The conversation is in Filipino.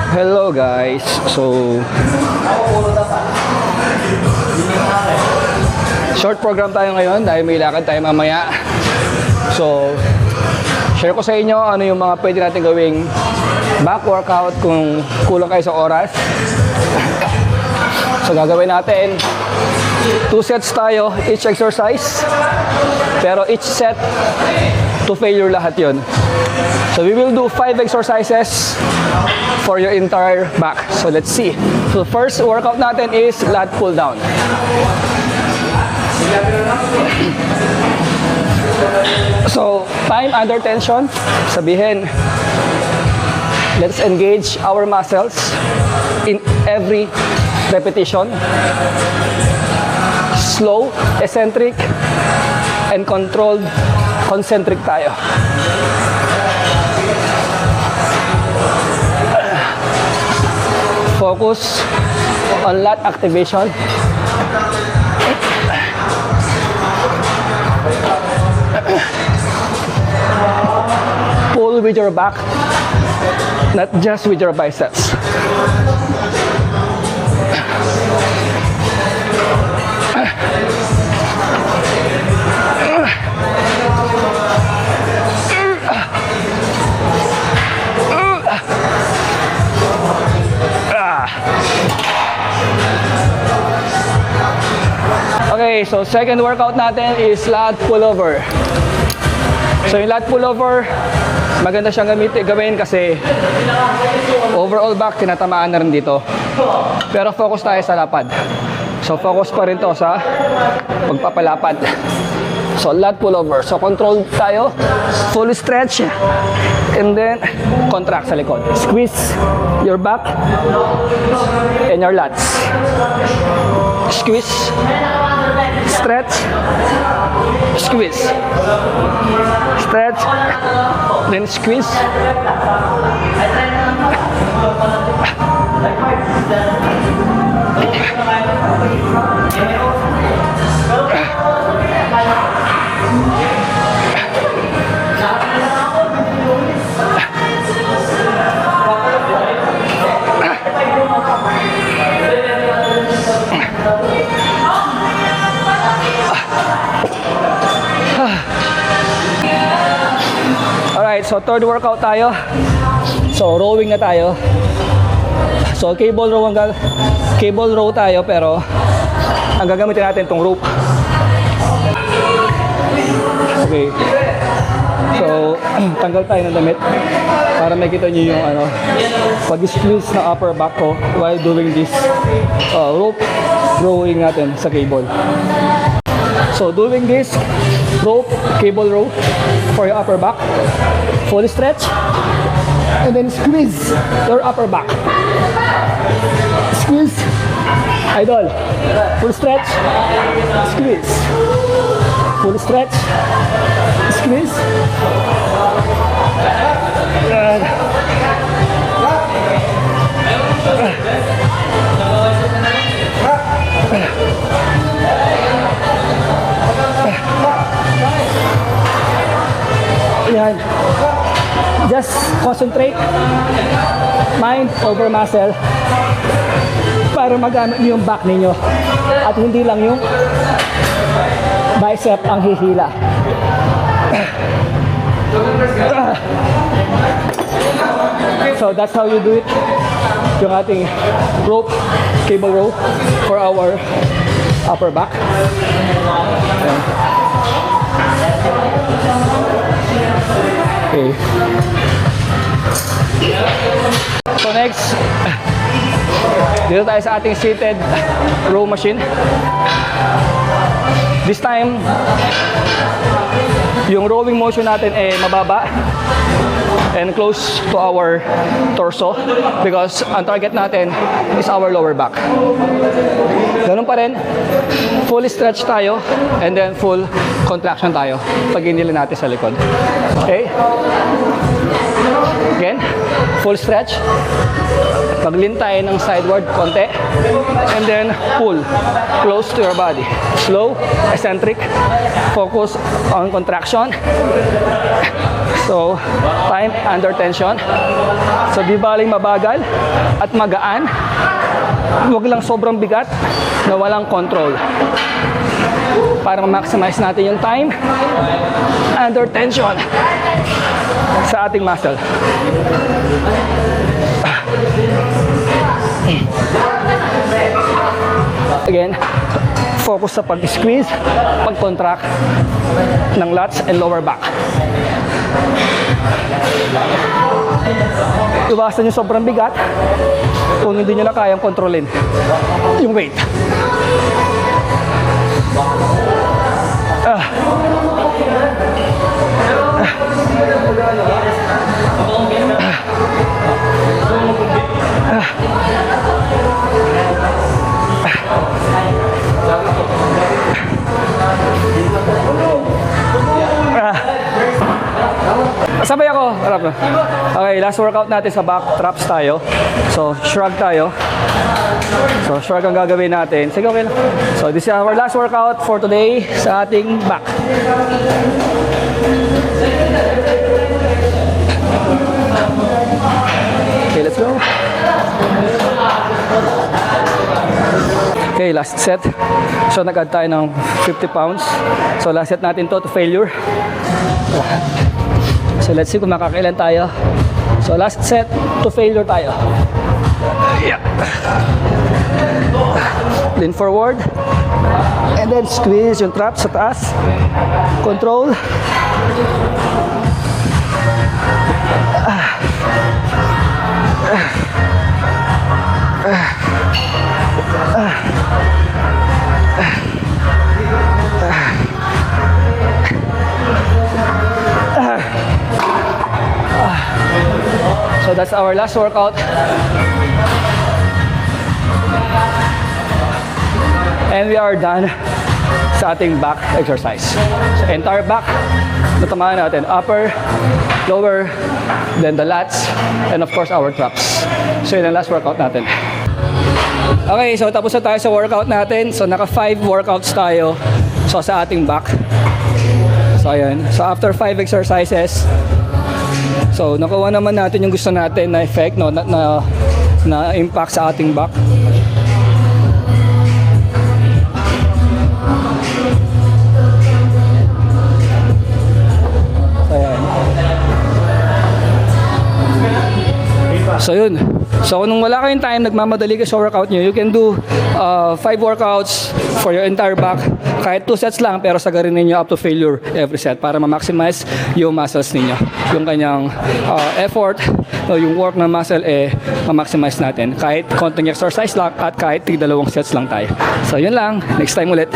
Hello guys. So short program tayo ngayon dahil may lakad tayo mamaya. So share ko sa inyo ano yung mga pwede natin gawing back workout kung kulang kayo sa oras. So gagawin natin 2 sets tayo each exercise, pero each set to failure lahat yon. So we will do 5 exercises for your entire back. So let's see. So first workout natin is lat pull down. So time under tension, sabihin, let's engage our muscles in every repetition. Slow, eccentric, and controlled concentric tayo. Focus on lat activation. Pull with your back, not just with your biceps. Okay, so second workout natin is lat pullover. So yung lat pullover, maganda siyang gawin kasi overall back tinatamaan na rin dito. Pero focus tayo sa lapad. So focus pa rin to sa pagpapalapad. So lat pullover. So control tayo, full stretch, and then contract sa likod. Squeeze your back and your lats. Squeeze, stretch, squeeze, stretch, then squeeze. Alright, so third workout tayo. So rowing na tayo. So cable row tayo, pero ang gagamitin natin tong rope. Okay. So tanggal tayo ng damit para makita niyo yung pag-squeeze ng upper back ko while doing this rope rowing natin sa cable. So doing this rope cable row for your upper back, full stretch, and then squeeze your upper back. Squeeze, idol. Full stretch, squeeze. Full stretch, squeeze. Yan. Just concentrate mind over muscle para magamit niyo yung back ninyo at hindi lang yung bicep ang hihila. So that's how you do it. Yung ating rope cable row for our upper back. Ayan. Okay. So next, dito tayo sa ating seated row machine. This time, yung rowing motion natin ay mababa and close to our torso because ang target natin is our lower back. Ganun pa rin, full stretch tayo and then full contraction tayo pag inila natin sa likod. Okay? Again. full stretch. Mag-lean tayo ng sideward konti. And then pull close to your body. Slow, eccentric. Focus on contraction. So, time under tension. So, di baling mabagal at magaan. Huwag lang sobrang bigat na walang control. Para ma-maximize natin yung time under tension sa ating muscle. Again, focus sa pag-squeeze, pag-contract ng lats and lower back. Iwasan yung sobrang bigat kung hindi nyo na kayang kontrolin yung weight. Sabay ako. Harap na. Okay, last workout natin sa back traps tayo. So, shrug tayo. So, shrug ang gagawin natin. Sige, okay lang. So, this is our last workout for today sa ating back. Okay, let's go. Okay, last set. So, nag-add tayo ng 50 pounds. So, last set natin to failure. So, let's see kung makakailan tayo. So, last set to failure tayo. Yeah. Lean forward. And then, squeeze yung trap sa taas. Control. So that's our last workout. And we are done sa ating back exercise. So entire back, natamaan natin. Upper, lower, then the lats, and of course our traps. So yun ang last workout natin. Okay, so tapos na tayo sa workout natin. So naka 5 workouts tayo so sa ating back. So ayan. So after 5 exercises, so nakuha naman natin yung gusto natin na effect, no, na impact sa ating back. So ayan. So yun. So kung wala kayong time, nagmamadali kayo sa workout nyo, you can do 5 workouts for your entire back. Kahit 2 sets lang, pero sagarin ninyo up to failure every set para ma-maximize yung muscles ninyo. Yung kanyang effort, yung work ng muscle, ma-maximize natin. Kahit konting exercise lang at kahit 2 sets lang tayo. So yun lang. Next time ulit.